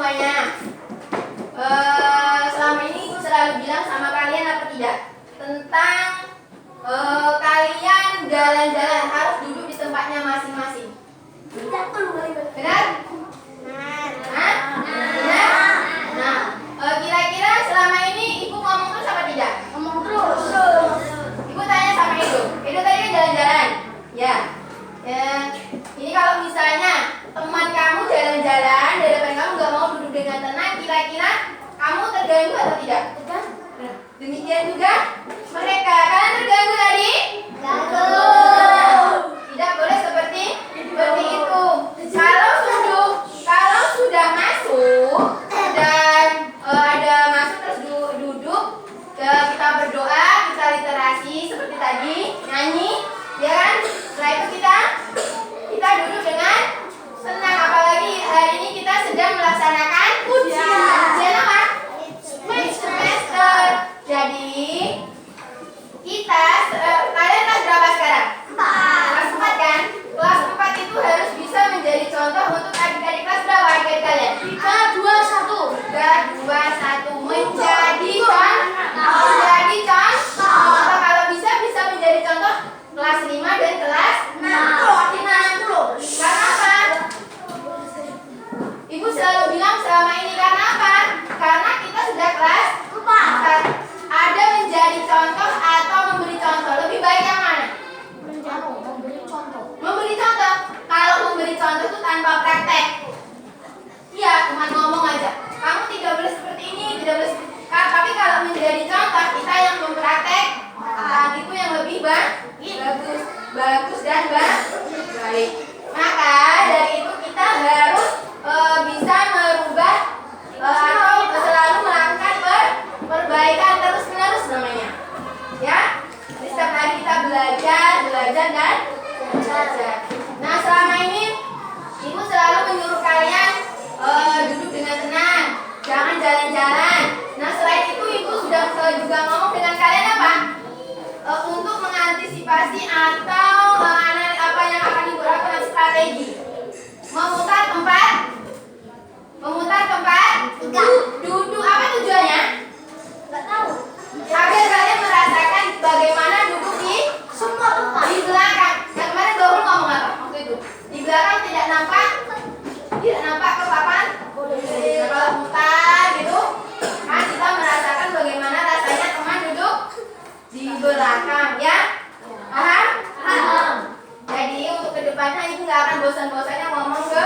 semuanya. Selama ini ibu selalu bilang sama kalian apa tidak tentang kalian jalan-jalan harus duduk di tempatnya masing-masing. Benar? Benar? Nah, kira-kira selama ini ibu ngomong terus apa tidak? Ngomong terus. Ibu tanya sama Edo. Edo tadi kan jalan-jalan. Ya. Ini kalau misalnya teman kamu jalan-jalan di depan kamu nggak mau duduk dengan tenang, kira-kira kamu terganggu atau tidak? Terganggu. Demikian juga mereka. Kalian terganggu tadi? Terganggu. Tidak boleh seperti itu. Kalau sudah masuk dan ada masuk terus duduk, kita berdoa, kita literasi seperti tadi, nyanyi, ya kan? Setelah itu kita duduk dengan senang. Apalagi hari ini kita sedang melaksanakan ujian apa? Semester. Jadi kita kalian kelas berapa sekarang? 4. Kelas 4 kan? Kelas 4 itu harus bisa menjadi contoh untuk adik-adik kelas berapa adik-adik kalian? 321 menjadi contoh. Kalau bisa menjadi contoh kelas 5 dan kelas 6. Karena apa? Ibu selalu bilang selama ini karena apa? Karena kita sudah kelas 4. Ada menjadi contoh atau memberi contoh. Lebih baik yang mana? Memberi contoh. Kalau memberi contoh itu tanpa praktek. Iya, cuma ngomong aja. Kamu tidak boleh seperti ini, tidak boleh seperti ini. Tapi kalau menjadi contoh, kita yang mempraktek, itu yang lebih bagus dan baik. Maka dari itu kita harus bisa merubah atau selalu melakukan perbaikan terus-menerus namanya. Ya, setiap hari kita belajar dan belajar. Nah, selama ini ibu selalu menyuruh kalian duduk dengan tenang, jangan jalan-jalan. Nah, selain itu ibu sudah juga ngomong dengan kalian apa? Untuk mengantisipasi atau apa yang akan ibu lakukan strategi. Memutar tempat duduk. Apa tujuannya? Nggak tahu. Agar kalian merasakan bagaimana duduk di semua tempat. Di belakang. Yang kemarin Dohul ngomong apa waktu itu? Di belakang tidak nampak ke papan. Kalau mutar gitu, kan kita merasakan bagaimana rasanya teman duduk di belakang, ya? Paham? Jadi untuk kedepannya ibu nggak akan bosan-bosannya ngomong ke